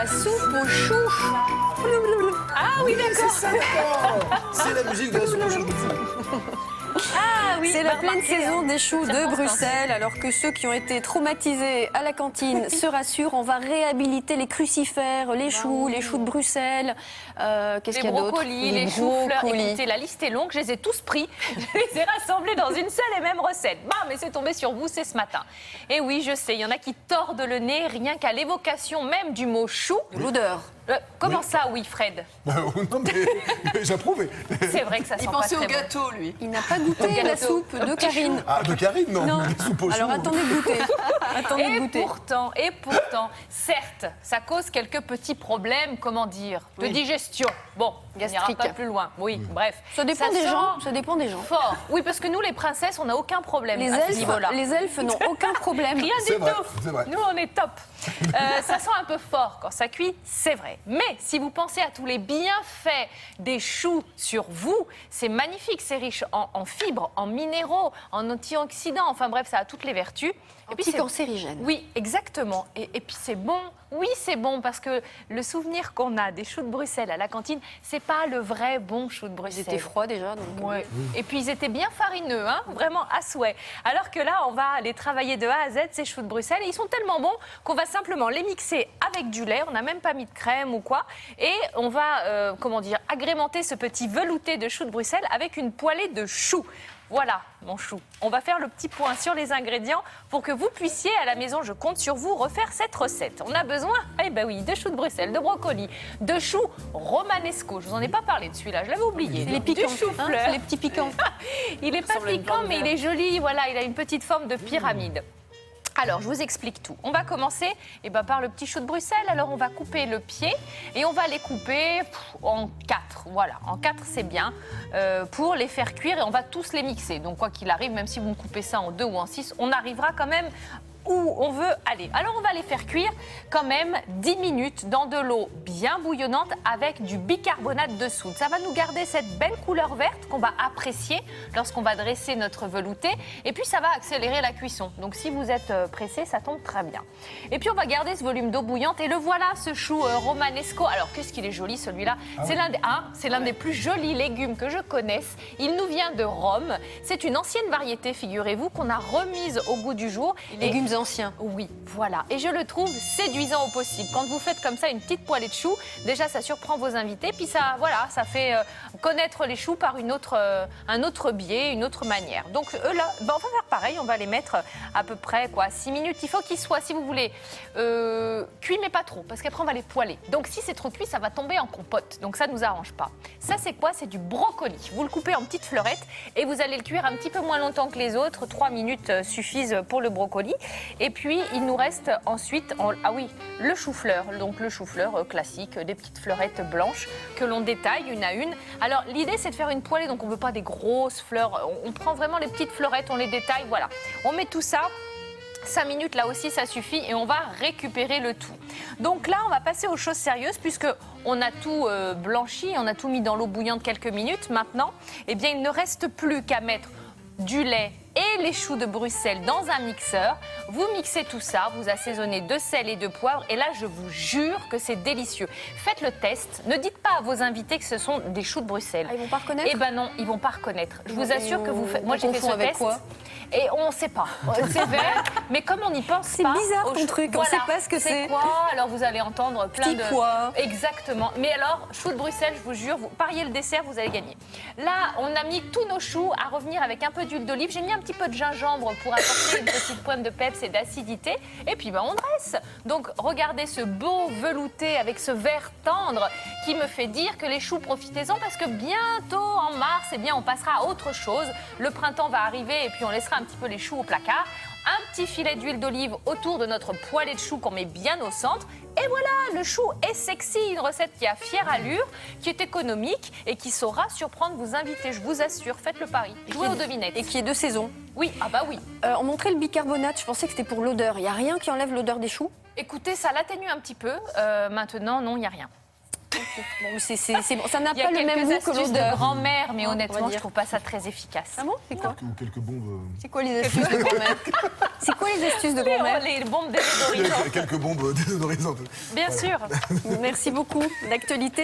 soupe aux choux. Ah oui, d'accord. C'est ça, d'accord. C'est la musique de la soupe aux choux. Ah oui, C'est la pleine remarquez, saison des choux de circonstance. Bruxelles. Alors que ceux qui ont été traumatisés à la cantine se rassurent, on va réhabiliter les crucifères, les choux de Bruxelles. Qu'est-ce Les qu'il y a d'autre? brocolis, les choux-fleurs. brocolis. Écoutez, la liste est longue, je les ai tous pris. Je les ai rassemblés dans une seule et même recette. Bam, et c'est tombé sur vous, c'est ce matin. Et oui, je sais, il y en a qui tordent le nez rien qu'à l'évocation même du mot chou. De l'odeur. Comment ça, oui, Fred? Non, mais j'approuve. C'est vrai que ça sent Il pas pensait très au bon. gâteau, lui. Il n'a pas goûté la soupe de Karine. Ah, de Karine, non. Non. La soupe aux choux. Alors attendez de goûter. Attendez de goûter. Et pourtant, certes, ça cause quelques petits problèmes, comment dire, de digestion. Bon, on n'ira Gastrique. pas plus loin. Oui, bref. Ça dépend des sent gens. Ça dépend des gens. Fort. Oui, parce que nous, les princesses, on n'a aucun problème Les à ce niveau-là. elfes n'ont aucun problème. Rien C'est du vrai, tout. c'est vrai. Nous, on est top. Ça sent un peu fort quand ça cuit, c'est vrai. Mais si vous pensez à tous les bienfaits des choux sur vous, c'est magnifique, c'est riche en fibres, en minéraux, en antioxydants. Enfin bref, ça a toutes les vertus. Et puis c'est Anticancérigène. oui, exactement. Et puis c'est bon. Oui, c'est bon parce que le souvenir qu'on a des choux de Bruxelles à la cantine, c'est pas le vrai bon chou de Ils Bruxelles. étaient froids déjà. Donc Ouais. Et puis ils étaient bien farineux, hein, vraiment à souhait. Alors que là, on va les travailler de A à Z, ces choux de Bruxelles. Et ils sont tellement bons qu'on va simplement les mixer avec du lait. On n'a même pas mis de crème ou quoi. Et on va, comment dire, agrémenter ce petit velouté de choux de Bruxelles avec une poêlée de choux. Voilà, mon chou. On va faire le petit point sur les ingrédients pour que vous puissiez, à la maison, je compte sur vous, refaire cette recette. On a besoin, eh ben oui, de choux de Bruxelles, de brocolis, de choux romanesco. Je vous en ai pas parlé de celui-là, je l'avais oublié. les piquants. Du chou-fleur. C'est les petits piquants. Il n'est pas ressemble à une piquant, plante mais il verte. est joli. Voilà, il a une petite forme de pyramide. Alors, je vous explique tout. On va commencer par le petit chou de Bruxelles. Alors, on va couper le pied et on va les couper en 4. Voilà, en 4, c'est bien pour les faire cuire et on va tous les mixer. Donc, quoi qu'il arrive, même si vous me coupez ça en 2 ou en 6, on arrivera quand même où on veut aller. Alors, on va les faire cuire quand même 10 minutes dans de l'eau bien bouillonnante avec du bicarbonate de soude. Ça va nous garder cette belle couleur verte qu'on va apprécier lorsqu'on va dresser notre velouté. Et puis, ça va accélérer la cuisson. Donc, si vous êtes pressé, ça tombe très bien. Et puis, on va garder ce volume d'eau bouillante. Et le voilà, ce chou romanesco. Alors, qu'est-ce qu'il est joli, celui-là. C'est l'un des plus jolis légumes que je connaisse. Il nous vient de Rome. C'est une ancienne variété, figurez-vous, qu'on a remise au goût du jour. Légumes anciens. Oui, voilà. Et je le trouve séduisant au possible. Quand vous faites comme ça une petite poêlée de choux, déjà ça surprend vos invités, puis ça, voilà, ça fait connaître les choux par un autre biais, une autre manière. Donc eux là, on va faire pareil, on va les mettre à peu près 6 minutes. Il faut qu'ils soient, si vous voulez, cuits mais pas trop, parce qu'après on va les poêler. Donc si c'est trop cuit, ça va tomber en compote. Donc ça ne nous arrange pas. Ça c'est quoi? C'est du brocoli. Vous le coupez en petites fleurettes et vous allez le cuire un petit peu moins longtemps que les autres. 3 minutes suffisent pour le brocoli. Et puis, il nous reste ensuite, le chou-fleur. Donc, le chou-fleur classique, des petites fleurettes blanches que l'on détaille une à une. Alors, l'idée, c'est de faire une poêlée. Donc, on ne veut pas des grosses fleurs. On prend vraiment les petites fleurettes, on les détaille. Voilà. On met tout ça. 5 minutes, là aussi, ça suffit et on va récupérer le tout. Donc là, on va passer aux choses sérieuses puisque on a tout blanchi, on a tout mis dans l'eau bouillante quelques minutes. Maintenant, il ne reste plus qu'à mettre du lait et les choux de Bruxelles dans un mixeur. Vous mixez tout ça, vous assaisonnez de sel et de poivre et là, je vous jure que c'est délicieux. Faites le test. Ne dites pas à vos invités que ce sont des choux de Bruxelles. Ah, ils vont pas reconnaître? Eh ben non, ils vont pas reconnaître. Je vous assure que vous faites. Moi, j'ai fait ce confond avec test. quoi? Et on ne sait pas. C'est vert, mais comme on n'y pense C'est pas. bizarre aux ton choux- truc, on Voilà. sait pas ce que c'est. C'est quoi? Alors vous allez entendre plein Petit de. pois. Exactement. Mais alors, choux de Bruxelles, je vous jure, vous pariez le dessert, vous allez gagner. Là, on a mis tous nos choux à revenir avec un peu d'huile d'olive. J'ai mis un petit peu de gingembre pour apporter une petite pointe de peps et d'acidité. Et puis, on dresse. Donc, regardez ce beau velouté avec ce vert tendre qui me fait dire que les choux, profitez-en parce que bientôt, en mars, on passera à autre chose. Le printemps va arriver et puis on laissera un petit peu les choux au placard. Un petit filet d'huile d'olive autour de notre poêlée de choux qu'on met bien au centre. Et voilà, le chou est sexy, une recette qui a fière allure, qui est économique et qui saura surprendre vos invités. Je vous assure, faites le pari. Jouez aux devinettes. Et qui est de saison. Oui, ah bah oui. On montrait le bicarbonate, je pensais que c'était pour l'odeur. Il n'y a rien qui enlève l'odeur des choux? Écoutez, ça l'atténue un petit peu. Maintenant, non, il n'y a rien. Bon, bon. Ça n'a Il y a pas le même quelques goût que astuces de l'odeur. grand-mère, mais on va honnêtement, je dire. trouve pas ça très efficace. Ah bon? C'est quoi? Ou quelques bombes. C'est quoi les astuces de grand-mère? C'est quoi les astuces de grand-mère? Les bombes déodorisantes. Quelques bombes déodorisantes. Bien sûr. Merci beaucoup. L'actualité.